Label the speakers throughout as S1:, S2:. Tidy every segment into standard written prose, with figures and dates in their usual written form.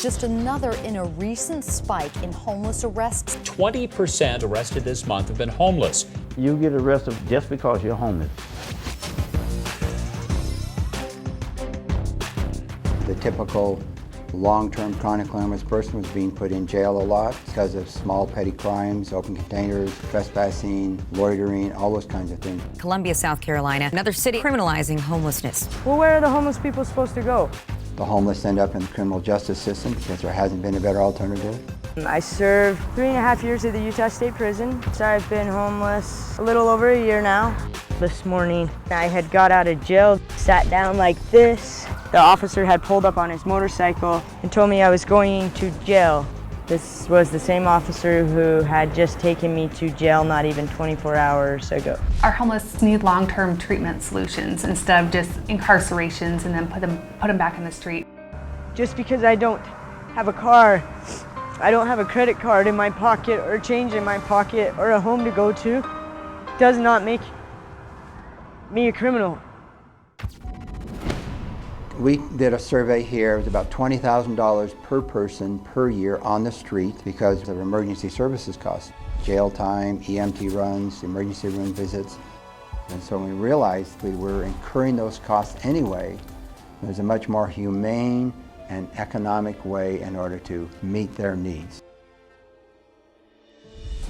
S1: just another in a recent spike in homeless arrests.
S2: 20% arrested this month have been homeless.
S3: You get arrested just because you're homeless.
S4: The typical long-term chronically homeless person was being put in jail a lot because of small petty crimes, open containers, trespassing, loitering, all those kinds of things.
S5: Columbia, South Carolina, another city criminalizing homelessness.
S6: Well, where are the homeless people supposed to go?
S4: The homeless end up in the criminal justice system because there hasn't been a better alternative.
S6: I served 3.5 years at the Utah State Prison, so I've been homeless a little over a year now. This morning, I had got out of jail, sat down like this. The officer had pulled up on his motorcycle and told me I was going to jail. This was the same officer who had just taken me to jail not even 24 hours ago.
S7: Our homeless need long-term treatment solutions instead of just incarcerations and then put them back in the street.
S6: Just because I don't have a car, I don't have a credit card in my pocket or change in my pocket or a home to go to, does not make me a criminal.
S4: We did a survey here. It was about $20,000 per person per year on the street because of emergency services costs. Jail time, EMT runs, emergency room visits. And so we realized we were incurring those costs anyway. There's a much more humane and economic way in order to meet their needs.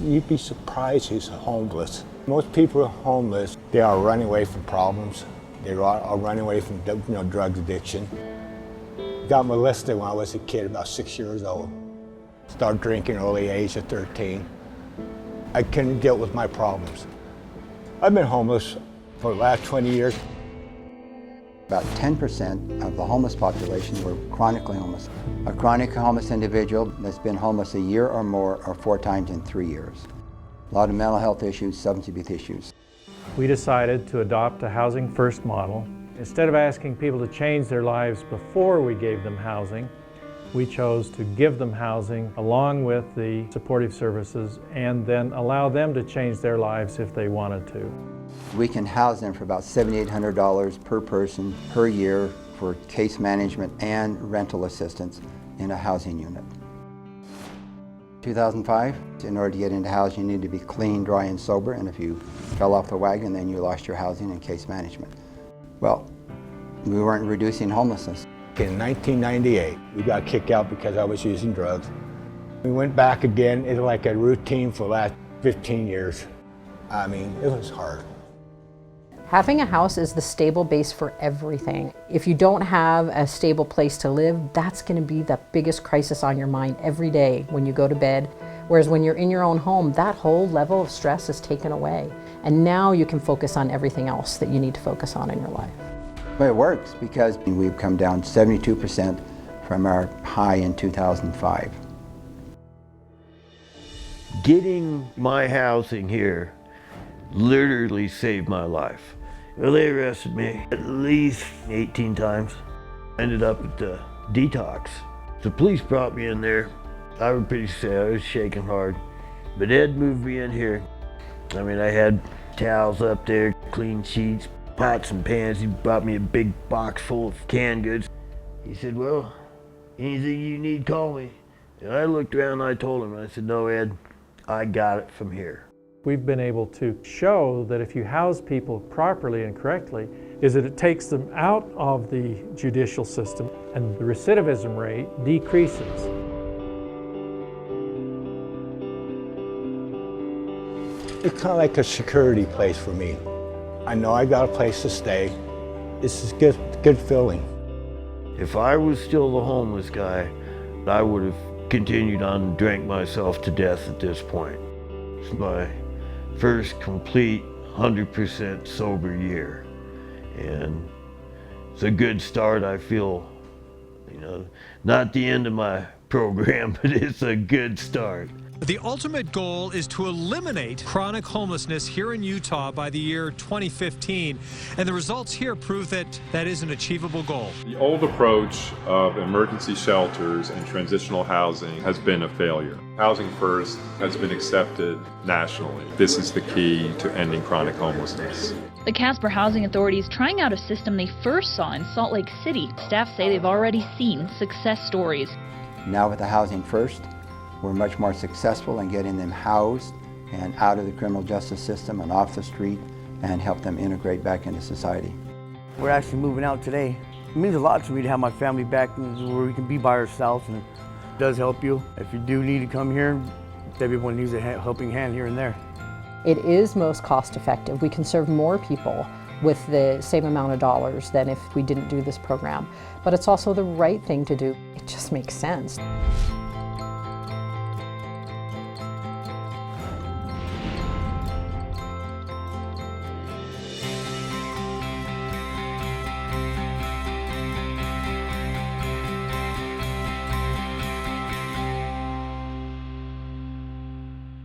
S8: You'd be surprised who's homeless. Most people are homeless. They are running away from problems. They are running away from drug addiction. Got molested when I was a kid, about 6 years old. Started drinking early age at 13. I couldn't deal with my problems. I've been homeless for the last 20 years.
S4: About 10% of the homeless population were chronically homeless. A chronically homeless individual that's been homeless a year or more or 4 times in 3 years. A lot of mental health issues, substance abuse issues.
S9: We decided to adopt a housing first model. Instead of asking people to change their lives before we gave them housing, we chose to give them housing along with the supportive services and then allow them to change their lives if they wanted to.
S4: We can house them for about $7,800 per person per year for case management and rental assistance in a housing unit. 2005, in order to get into housing, you need to be clean, dry, and sober, and if you fell off the wagon, then you lost your housing and case management. Well, we weren't reducing homelessness.
S8: In 1998, we got kicked out because I was using drugs. We went back again. It was like a routine for the last 15 years. I mean, it was hard.
S10: Having a house is the stable base for everything. If you don't have a stable place to live, that's going to be the biggest crisis on your mind every day when you go to bed. Whereas when you're in your own home, that whole level of stress is taken away. And now you can focus on everything else that you need to focus on in your life.
S4: But it works because we've come down 72% from our high in 2005.
S11: Getting my housing here literally saved my life. Well, they arrested me at least 18 times. Ended up at the detox. The police brought me in there. I was pretty sad, I was shaking hard. But Ed moved me in here. I mean, I had towels up there, clean sheets, pots and pans. He brought me a big box full of canned goods. He said, well, anything you need, call me. And I looked around and I told him, I said, no, Ed, I got it from here.
S9: We've been able to show that if you house people properly and correctly, is that it takes them out of the judicial system and the recidivism rate decreases.
S8: It's kind of like a security place for me. I know I got a place to stay. It's a good feeling.
S11: If I was still the homeless guy, I would have continued on and drank myself to death at this point. It's my first complete 100% sober year. And it's a good start. I feel, not the end of my program, but it's a good start.
S12: The ultimate goal is to eliminate chronic homelessness here in Utah by the year 2015, and the results here prove that that is an achievable goal.
S13: The old approach of emergency shelters and transitional housing has been a failure. Housing First has been accepted nationally. This is the key to ending chronic homelessness.
S14: The Casper Housing Authority is trying out a system they first saw in Salt Lake City. Staff say they've already seen success stories.
S4: Now with the Housing First, we're much more successful in getting them housed and out of the criminal justice system and off the street and help them integrate back into society.
S15: We're actually moving out today. It means a lot to me to have my family back where we can be by ourselves, and it does help you. If you do need to come here, everyone needs a helping hand here and there.
S10: It is most cost effective. We can serve more people with the same amount of dollars than if we didn't do this program. But it's also the right thing to do. It just makes sense.